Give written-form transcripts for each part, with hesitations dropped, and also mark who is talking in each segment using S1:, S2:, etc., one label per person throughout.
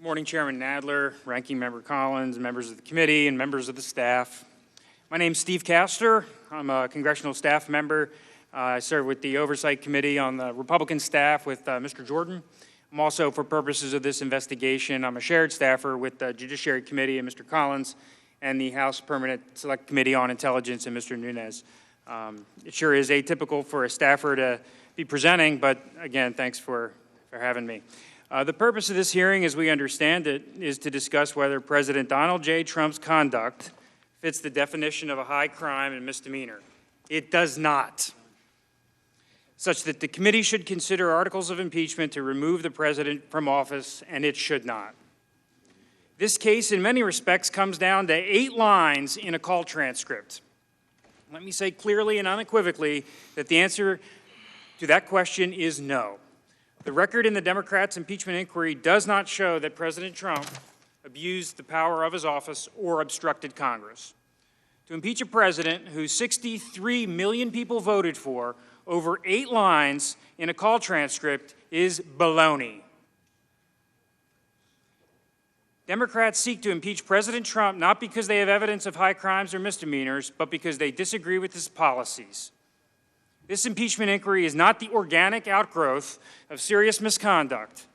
S1: Good morning, Chairman Nadler, Ranking Member Collins, members of the committee, and members of the staff. My name is Steve Castor. I'm a congressional staff member. I serve with the Oversight Committee on the Republican staff with Mr. Jordan. I'm also, for purposes of this investigation, I'm a shared staffer with the Judiciary Committee and Mr. Collins and the House Permanent Select Committee on Intelligence and Mr. Nunes. It sure is atypical for a staffer to be presenting, but again, thanks for having me. The purpose of this hearing, as we understand it, is to discuss whether President Donald J. Trump's conduct fits the definition of a high crime and misdemeanor. It does not, such that the committee should consider articles of impeachment to remove the president from office, and it should not. This case, in many respects, comes down to 8 lines in a call transcript. Let me say clearly and unequivocally that the answer to that question is no. The record in the Democrats' impeachment inquiry does not show that President Trump abused the power of his office or obstructed Congress. To impeach a president who 63 million people voted for over 8 lines in a call transcript is baloney. Democrats seek to impeach President Trump not because they have evidence of high crimes or misdemeanors, but because they disagree with his policies. This impeachment inquiry is not the organic outgrowth of serious misconduct.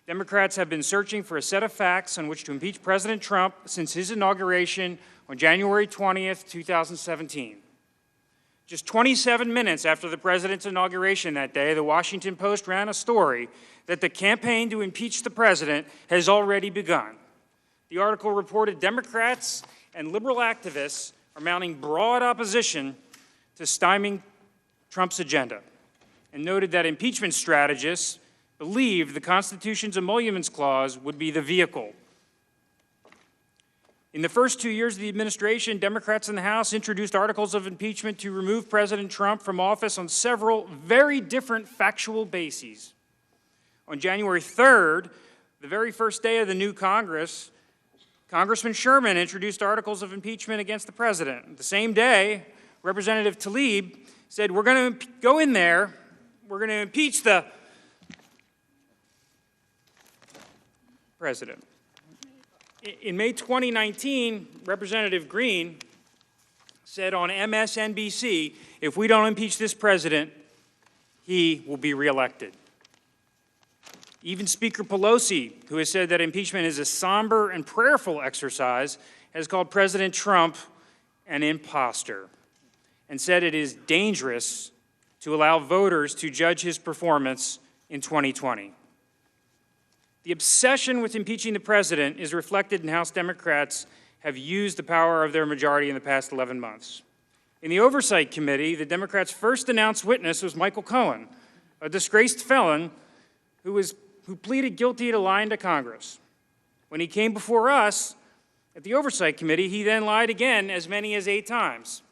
S1: Democrats have been searching for a set of facts on which to impeach President Trump since his inauguration on January 20th, 2017. Just 27 minutes after the president's inauguration that day, the Washington Post ran a story that the campaign to impeach the president has already begun. The article reported Democrats and liberal activists are mounting broad opposition to stymieing Trump's agenda, and noted that impeachment strategists believed the Constitution's emoluments clause would be the vehicle. In the first 2 years of the administration, Democrats in the House introduced articles of impeachment to remove President Trump from office on several very different factual bases. On January 3rd, the very first day of the new Congress, Congressman Sherman introduced articles of impeachment against the president. The same day, Representative Tlaib said, we're going to go in there, we're going to impeach the president. In May 2019, Representative Green said on MSNBC, if we don't impeach this president, he will be reelected. Even Speaker Pelosi, who has said that impeachment is a somber and prayerful exercise, has called President Trump an imposter and said it is dangerous to allow voters to judge his performance in 2020. The obsession with impeaching the president is reflected in House Democrats have used the power of their majority in the past 11 months. In the Oversight Committee, the Democrats' first announced witness was Michael Cohen, a disgraced felon who pleaded guilty to lying to Congress. When he came before us at the Oversight Committee, he then lied again as many as 8 times.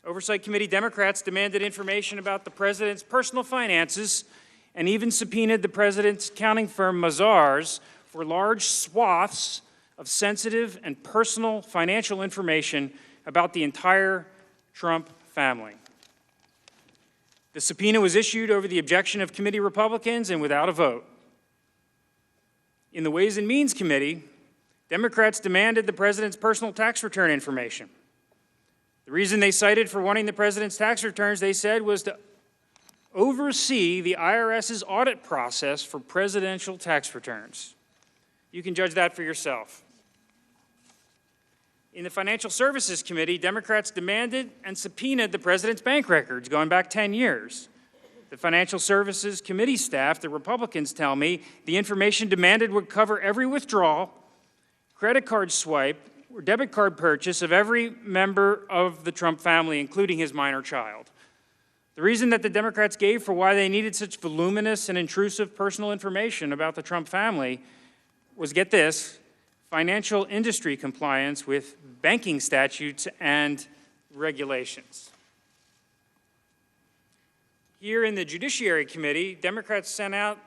S1: Oversight Committee Democrats demanded information about the president's personal finances and even subpoenaed the president's accounting firm Mazars for large swaths of sensitive and personal financial information about the entire Trump family. The subpoena was issued over the objection of committee Republicans and without a vote. In the Ways and Means Committee, Democrats demanded the president's personal tax return information. The reason they cited for wanting the president's tax returns, they said, was to oversee the IRS's audit process for presidential tax returns. You can judge that for yourself. In the Financial Services Committee, Democrats demanded and subpoenaed the president's bank records going back 10 years. The Financial Services Committee staff, the Republicans tell me, the information demanded would cover every withdrawal, credit card swipe, or debit card purchase of every member of the Trump family, including his minor child. The reason that the Democrats gave for why they needed such voluminous and intrusive personal information about the Trump family was, get this, financial industry compliance with banking statutes and regulations. Here in the Judiciary Committee, Democrats sent out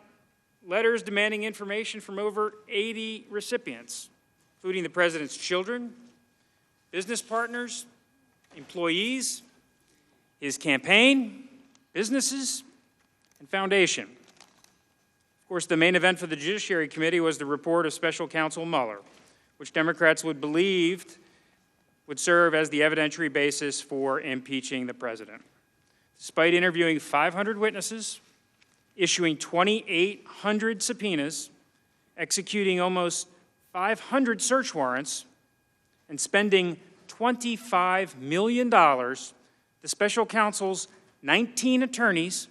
S1: letters demanding information from over 80 recipients, including the president's children, business partners, employees, his campaign, businesses, and foundation. Of course, the main event for the Judiciary Committee was the report of Special Counsel Mueller, which Democrats would believe would serve as the evidentiary basis for impeaching the president. Despite interviewing 500 witnesses, issuing 2,800 subpoenas, executing almost 500 search warrants, and spending $25 million, the special counsel's 19 attorneys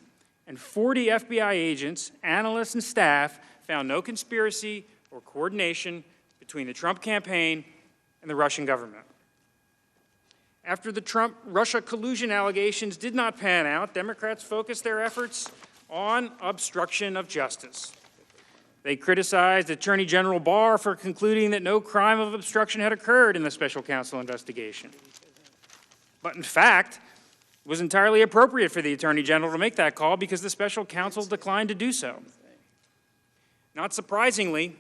S1: and 40 FBI agents, analysts, and staff found no conspiracy or coordination between the Trump campaign and the Russian government. After the Trump-Russia collusion allegations did not pan out, Democrats focused their efforts on obstruction of justice. They criticized Attorney General Barr for concluding that no crime of obstruction had occurred in the special counsel investigation. But in fact, it was entirely appropriate for the Attorney General to make that call because the special counsel declined to do so. Not surprisingly,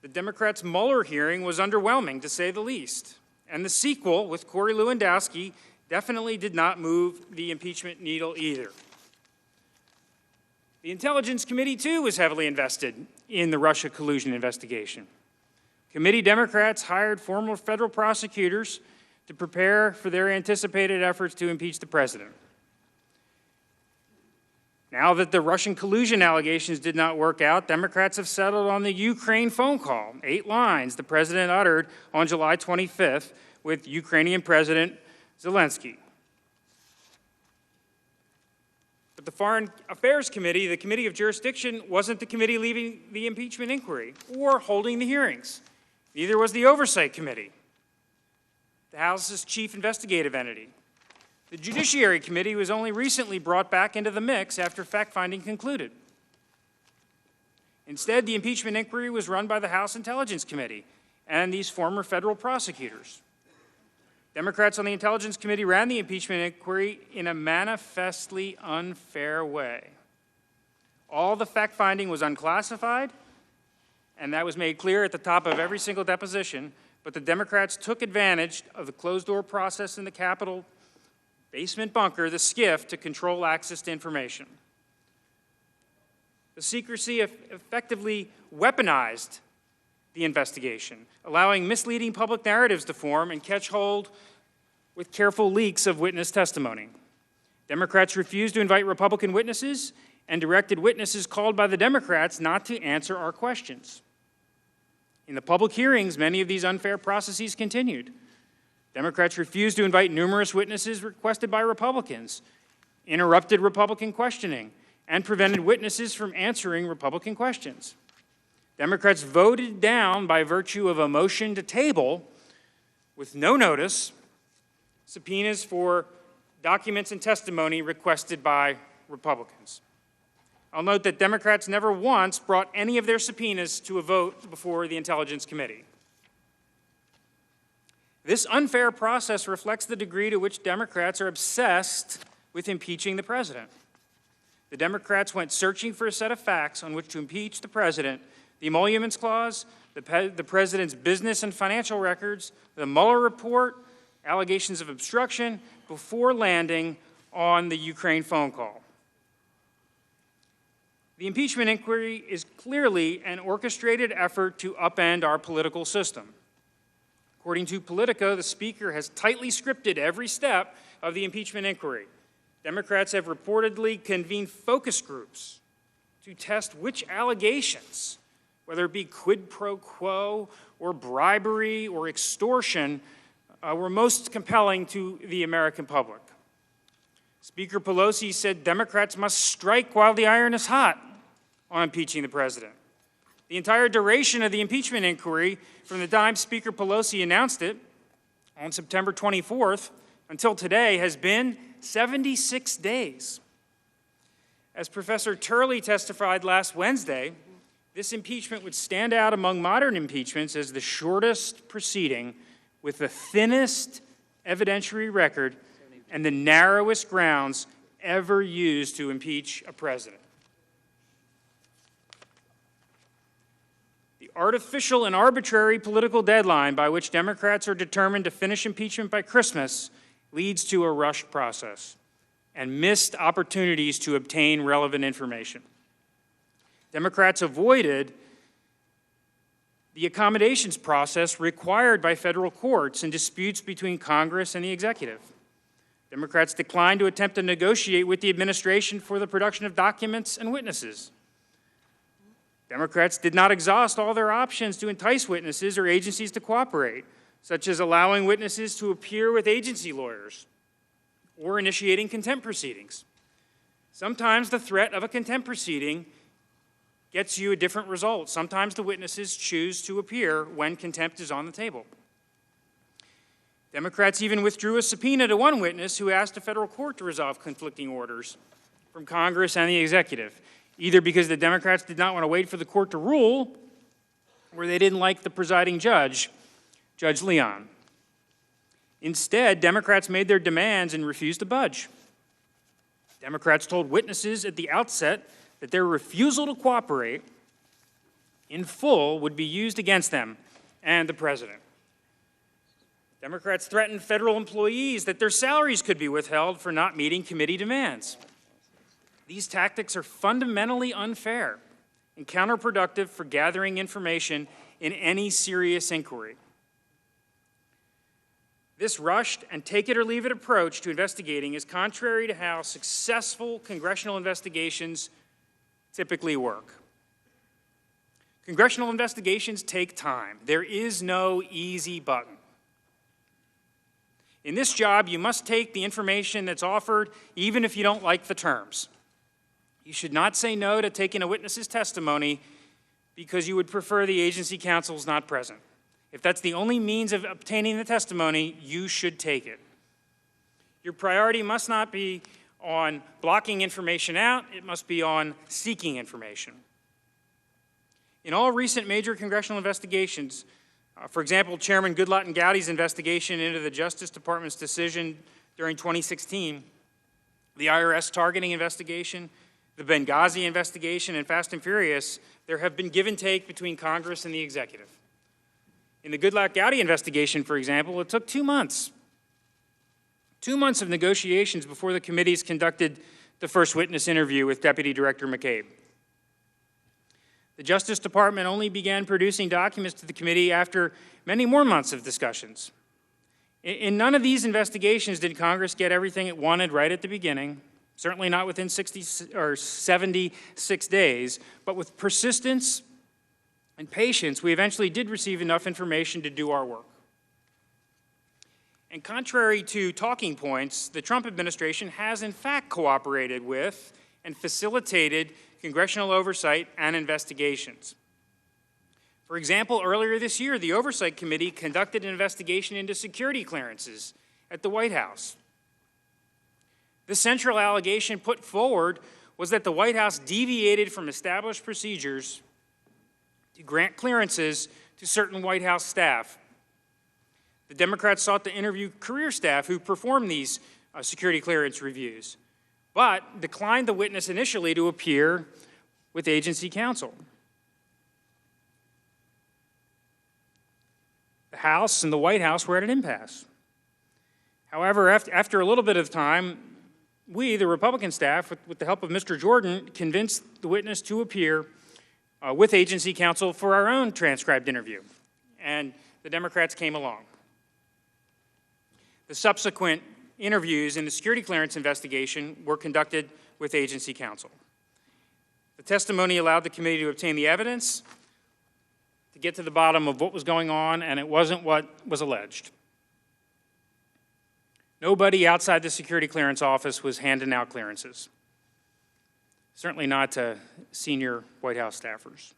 S1: the Democrats' Mueller hearing was underwhelming, to say the least. And the sequel, with Corey Lewandowski, definitely did not move the impeachment needle either. The Intelligence Committee, too, was heavily invested in the Russia collusion investigation. Committee Democrats hired former federal prosecutors to prepare for their anticipated efforts to impeach the president. Now that the Russian collusion allegations did not work out, Democrats have settled on the Ukraine phone call, 8 lines the president uttered on July 25th with Ukrainian President Zelensky. But the Foreign Affairs Committee, the Committee of Jurisdiction, wasn't the committee leading the impeachment inquiry or holding the hearings. Neither was the Oversight Committee, the House's chief investigative entity. The Judiciary Committee was only recently brought back into the mix after fact-finding concluded. Instead, the impeachment inquiry was run by the House Intelligence Committee and these former federal prosecutors. Democrats on the Intelligence Committee ran the impeachment inquiry in a manifestly unfair way. All the fact-finding was unclassified, and that was made clear at the top of every single deposition, but the Democrats took advantage of the closed-door process in the Capitol basement bunker, the SCIF, to control access to information. The secrecy effectively weaponized the investigation, allowing misleading public narratives to form and catch hold with careful leaks of witness testimony. Democrats refused to invite Republican witnesses and directed witnesses called by the Democrats not to answer our questions. In the public hearings, many of these unfair processes continued. Democrats refused to invite numerous witnesses requested by Republicans, interrupted Republican questioning, and prevented witnesses from answering Republican questions. Democrats voted down, by virtue of a motion to table, with no notice, subpoenas for documents and testimony requested by Republicans. I'll note that Democrats never once brought any of their subpoenas to a vote before the Intelligence Committee. This unfair process reflects the degree to which Democrats are obsessed with impeaching the president. The Democrats went searching for a set of facts on which to impeach the president: the emoluments clause, the president's business and financial records, the Mueller report, allegations of obstruction, before landing on the Ukraine phone call. The impeachment inquiry is clearly an orchestrated effort to upend our political system. According to Politico, the Speaker has tightly scripted every step of the impeachment inquiry. Democrats have reportedly convened focus groups to test which allegations, whether it be quid pro quo or bribery or extortion, were most compelling to the American public. Speaker Pelosi said Democrats must strike while the iron is hot on impeaching the president. The entire duration of the impeachment inquiry, from the time Speaker Pelosi announced it on September 24th until today, has been 76 days. As Professor Turley testified last Wednesday, this impeachment would stand out among modern impeachments as the shortest proceeding with the thinnest evidentiary record and the narrowest grounds ever used to impeach a president. The artificial and arbitrary political deadline by which Democrats are determined to finish impeachment by Christmas leads to a rushed process and missed opportunities to obtain relevant information. Democrats avoided the accommodations process required by federal courts in disputes between Congress and the executive. Democrats declined to attempt to negotiate with the administration for the production of documents and witnesses. Democrats did not exhaust all their options to entice witnesses or agencies to cooperate, such as allowing witnesses to appear with agency lawyers or initiating contempt proceedings. Sometimes the threat of a contempt proceeding gets you a different result. Sometimes the witnesses choose to appear when contempt is on the table. Democrats even withdrew a subpoena to one witness who asked a federal court to resolve conflicting orders from Congress and the executive, either because the Democrats did not want to wait for the court to rule or they didn't like the presiding judge, Judge Leon. Instead, Democrats made their demands and refused to budge. Democrats told witnesses at the outset that their refusal to cooperate in full would be used against them and the president. Democrats threatened federal employees that their salaries could be withheld for not meeting committee demands. These tactics are fundamentally unfair and counterproductive for gathering information in any serious inquiry. This rushed and take-it-or-leave-it approach to investigating is contrary to how successful congressional investigations typically work. Congressional investigations take time. There is no easy button. In this job, you must take the information that's offered even if you don't like the terms. You should not say no to taking a witness's testimony because you would prefer the agency counsel's not present. If that's the only means of obtaining the testimony, you should take it. Your priority must not be on blocking information out, it must be on seeking information. In all recent major congressional investigations, for example, Chairman Goodlatte and Gowdy's investigation into the Justice Department's decision during 2016, the IRS targeting investigation, the Benghazi investigation, and Fast and Furious, there have been give and take between Congress and the executive. In the Goodlatte-Gowdy investigation, for example, it took 2 months. 2 months of negotiations before the committees conducted the first witness interview with Deputy Director McCabe. The Justice Department only began producing documents to the committee after many more months of discussions. In none of these investigations did Congress get everything it wanted right at the beginning, certainly not within 76 days, but with persistence and patience, we eventually did receive enough information to do our work. And contrary to talking points, the Trump administration has in fact cooperated with and facilitated congressional oversight and investigations. For example, earlier this year, the Oversight Committee conducted an investigation into security clearances at the White House. The central allegation put forward was that the White House deviated from established procedures to grant clearances to certain White House staff. The Democrats sought to interview career staff who performed these security clearance reviews, but declined the witness initially to appear with agency counsel. The House and the White House were at an impasse. However, after a little bit of time, we, the Republican staff, with the help of Mr. Jordan, convinced the witness to appear with agency counsel for our own transcribed interview, and the Democrats came along. The subsequent interviews in the security clearance investigation were conducted with agency counsel. The testimony allowed the committee to obtain the evidence, to get to the bottom of what was going on, and it wasn't what was alleged. Nobody outside the security clearance office was handing out clearances. Certainly not to senior White House staffers.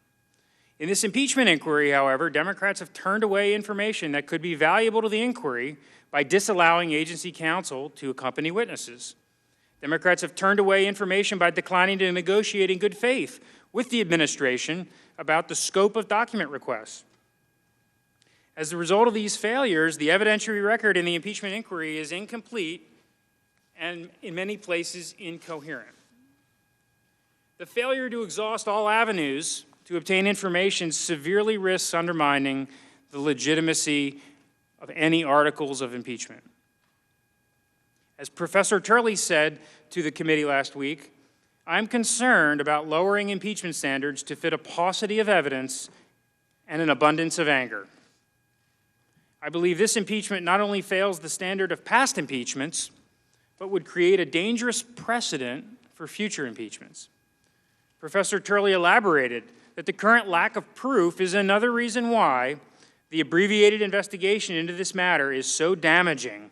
S1: In this impeachment inquiry, however, Democrats have turned away information that could be valuable to the inquiry by disallowing agency counsel to accompany witnesses. Democrats have turned away information by declining to negotiate in good faith with the administration about the scope of document requests. As a result of these failures, the evidentiary record in the impeachment inquiry is incomplete and, in many places, incoherent. The failure to exhaust all avenues to obtain information severely risks undermining the legitimacy of any articles of impeachment. As Professor Turley said to the committee last week, I'm concerned about lowering impeachment standards to fit a paucity of evidence and an abundance of anger. I believe this impeachment not only fails the standard of past impeachments, but would create a dangerous precedent for future impeachments. Professor Turley elaborated that the current lack of proof is another reason why the abbreviated investigation into this matter is so damaging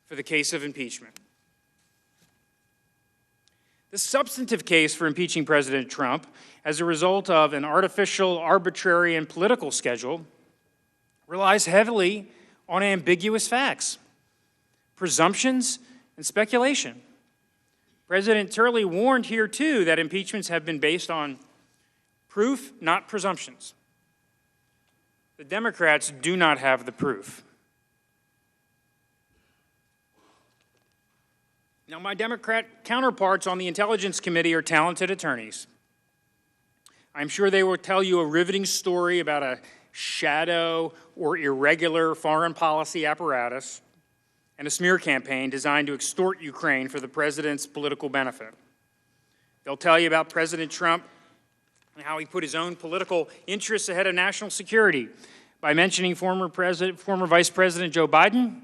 S1: for the case of impeachment. The substantive case for impeaching President Trump as a result of an artificial, arbitrary, and political schedule relies heavily on ambiguous facts, presumptions, and speculation. President Turley warned here, too, that impeachments have been based on proof, not presumptions. The Democrats do not have the proof. Now, my Democrat counterparts on the Intelligence Committee are talented attorneys. I'm sure they will tell you a riveting story about a shadow or irregular foreign policy apparatus and a smear campaign designed to extort Ukraine for the president's political benefit. They'll tell you about President Trump and how he put his own political interests ahead of national security by mentioning former Vice President Joe Biden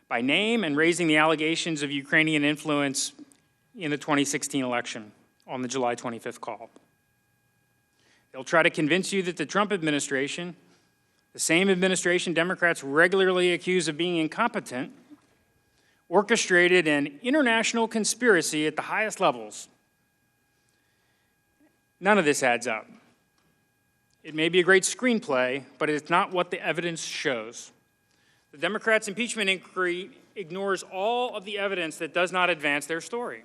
S1: by name and raising the allegations of Ukrainian influence in the 2016 election on the July 25th call. They'll try to convince you that the Trump administration, the same administration Democrats regularly accuse of being incompetent, orchestrated an international conspiracy at the highest levels. None of this adds up. It may be a great screenplay, but it's not what the evidence shows. The Democrats' impeachment inquiry ignores all of the evidence that does not advance their story.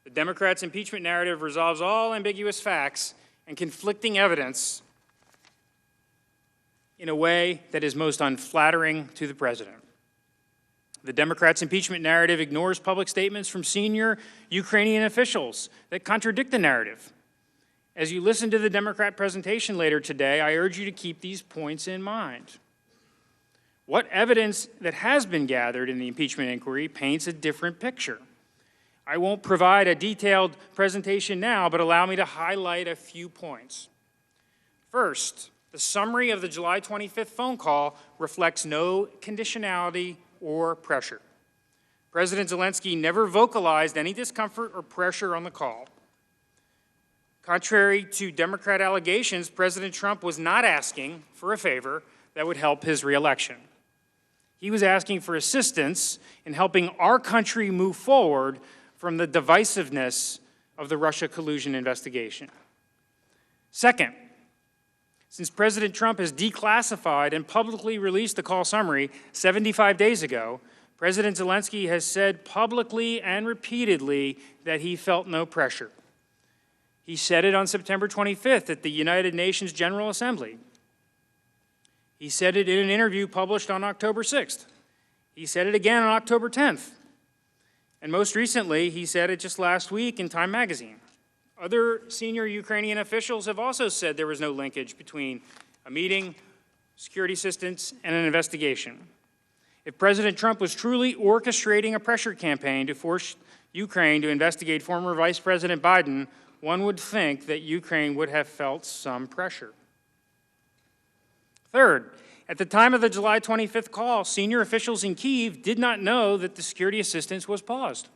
S1: The Democrats' impeachment narrative resolves all ambiguous facts and conflicting evidence in a way that is most unflattering to the president. The Democrats' impeachment narrative ignores public statements from senior Ukrainian officials that contradict the narrative. As you listen to the Democrat presentation later today, I urge you to keep these points in mind. What evidence that has been gathered in the impeachment inquiry paints a different picture. I won't provide a detailed presentation now, but allow me to highlight a few points. First, the summary of the July 25th phone call reflects no conditionality or pressure. President Zelensky never vocalized any discomfort or pressure on the call. Contrary to Democrat allegations, President Trump was not asking for a favor that would help his reelection. He was asking for assistance in helping our country move forward from the divisiveness of the Russia collusion investigation. Second, since President Trump has declassified and publicly released the call summary 75 days ago, President Zelensky has said publicly and repeatedly that he felt no pressure. He said it on September 25th at the United Nations General Assembly. He said it in an interview published on October 6th. He said it again on October 10th. And most recently, he said it just last week in Time magazine. Other senior Ukrainian officials have also said there was no linkage between a meeting, security assistance, and an investigation. If President Trump was truly orchestrating a pressure campaign to force Ukraine to investigate former Vice President Biden, one would think that Ukraine would have felt some pressure. Third, at the time of the July 25th call, senior officials in Kyiv did not know that the security assistance was paused.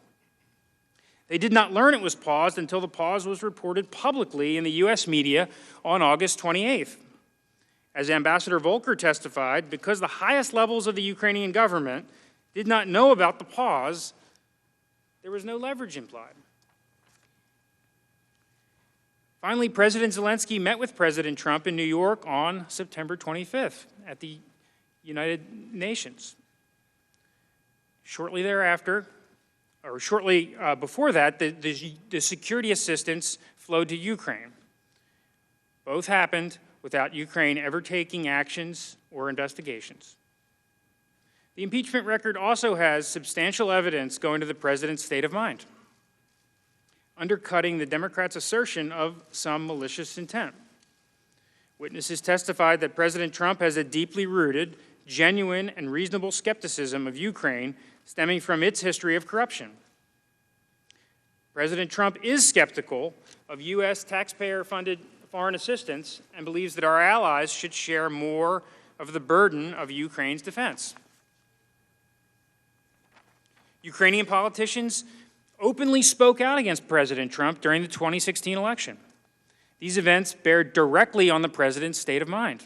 S1: They did not learn it was paused until the pause was reported publicly in the U.S. media on August 28th. As Ambassador Volker testified, because the highest levels of the Ukrainian government did not know about the pause, there was no leverage implied. Finally, President Zelensky met with President Trump in New York on September 25th at the United Nations. Shortly thereafter, or shortly before that, the security assistance flowed to Ukraine. Both happened without Ukraine ever taking actions or investigations. The impeachment record also has substantial evidence going to the president's state of mind, undercutting the Democrats' assertion of some malicious intent. Witnesses testified that President Trump has a deeply rooted, genuine, and reasonable skepticism of Ukraine stemming from its history of corruption. President Trump is skeptical of U.S. taxpayer-funded foreign assistance and believes that our allies should share more of the burden of Ukraine's defense. Ukrainian politicians openly spoke out against President Trump during the 2016 election. These events bear directly on the president's state of mind.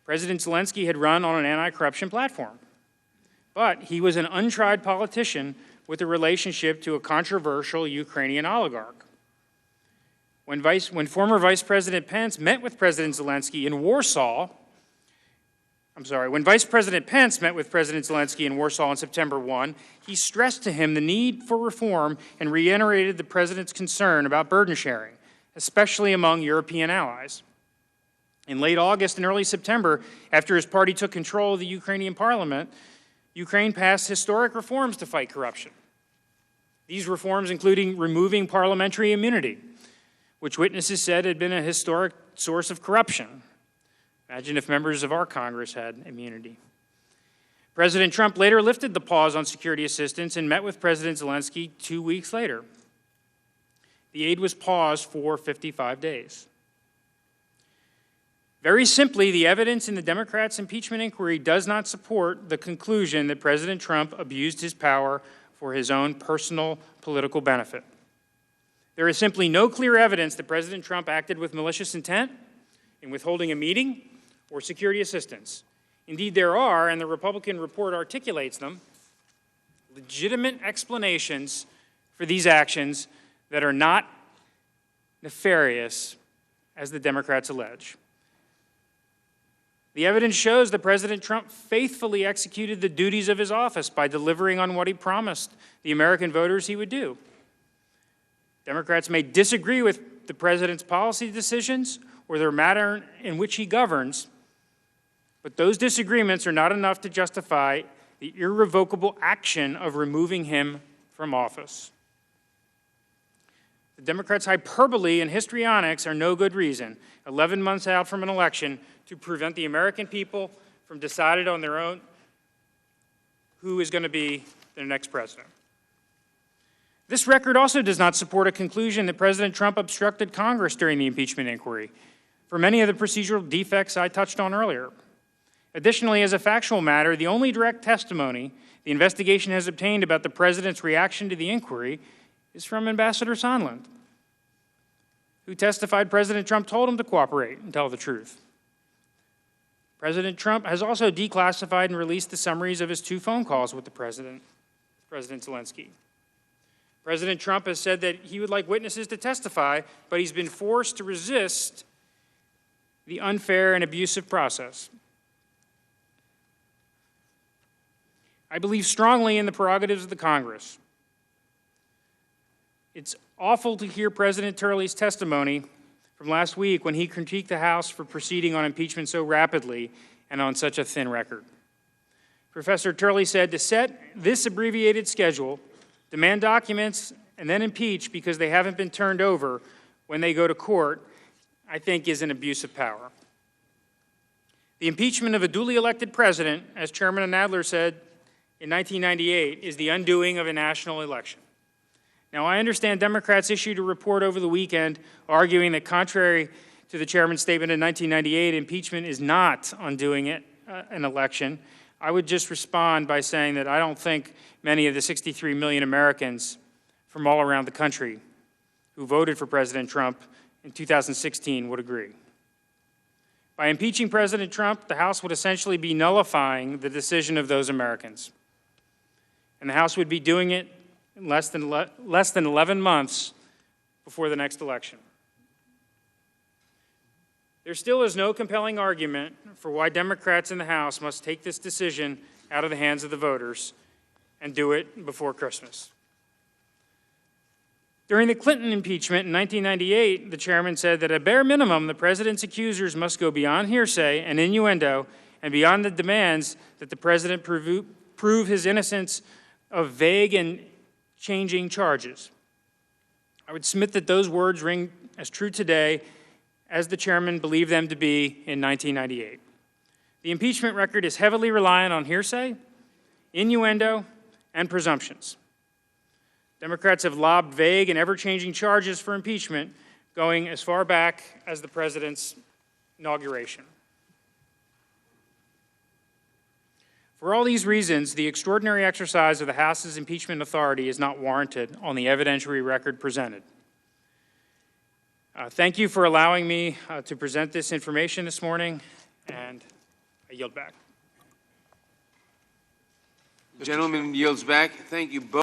S1: President Zelensky had run on an anti-corruption platform, but he was an untried politician with a relationship to a controversial Ukrainian oligarch. When former Vice President Pence met with President Zelensky in Warsaw, when Vice President Pence met with President Zelensky in Warsaw on September 1, he stressed to him the need for reform and reiterated the president's concern about burden sharing, especially among European allies. In late August and early September, after his party took control of the Ukrainian parliament, Ukraine passed historic reforms to fight corruption. These reforms including removing parliamentary immunity, which witnesses said had been a historic source of corruption. Imagine if members of our Congress had immunity. President Trump later lifted the pause on security assistance and met with President Zelensky 2 weeks later. The aid was paused for 55 days. Very simply, the evidence in the Democrats' impeachment inquiry does not support the conclusion that President Trump abused his power for his own personal political benefit. There is simply no clear evidence that President Trump acted with malicious intent in withholding a meeting or security assistance. Indeed, there are, and the Republican report articulates them, legitimate explanations for these actions that are not nefarious, as the Democrats allege. The evidence shows that President Trump faithfully executed the duties of his office by delivering on what he promised the American voters he would do. Democrats may disagree with the president's policy decisions or the manner in which he governs, but those disagreements are not enough to justify the irrevocable action of removing him from office. The Democrats' hyperbole and histrionics are no good reason, 11 months out from an election, to prevent the American people from deciding on their own who is going to be their next president. This record also does not support a conclusion that President Trump obstructed Congress during the impeachment inquiry for many of the procedural defects I touched on earlier. Additionally, as a factual matter, the only direct testimony the investigation has obtained about the president's reaction to the inquiry is from Ambassador Sondland, who testified President Trump told him to cooperate and tell the truth. President Trump has also declassified and released the summaries of his 2 phone calls with President Zelensky. President Trump has said that he would like witnesses to testify, but he's been forced to resist the unfair and abusive process. I believe strongly in the prerogatives of the Congress. It's awful to hear President Turley's testimony from last week when he critiqued the House for proceeding on impeachment so rapidly and on such a thin record. Professor Turley said to set this abbreviated schedule, demand documents, and then impeach because they haven't been turned over when they go to court, I think is an abuse of power. The impeachment of a duly elected president, as Chairman Nadler said in 1998, is the undoing of a national election. Now, I understand Democrats issued a report over the weekend arguing that contrary to the chairman's statement in 1998, impeachment is not undoing an election. I would just respond by saying that I don't think many of the 63 million Americans from all around the country who voted for President Trump in 2016 would agree. By impeaching President Trump, the House would essentially be nullifying the decision of those Americans. And the House would be doing it in less than 11 months before the next election. There still is no compelling argument for why Democrats in the House must take this decision out of the hands of the voters and do it before Christmas. During the Clinton impeachment in 1998, the chairman said that at bare minimum, the president's accusers must go beyond hearsay and innuendo and beyond the demands that the president prove his innocence of vague and changing charges. I would submit that those words ring as true today as the chairman believed them to be in 1998. The impeachment record is heavily reliant on hearsay, innuendo, and presumptions. Democrats have lobbed vague and ever-changing charges for impeachment going as far back as the president's inauguration. For all these reasons, the extraordinary exercise of the House's impeachment authority is not warranted on the evidentiary record presented. Thank you for allowing me to present this information this morning, and I yield back.
S2: The gentleman yields back. Thank you both.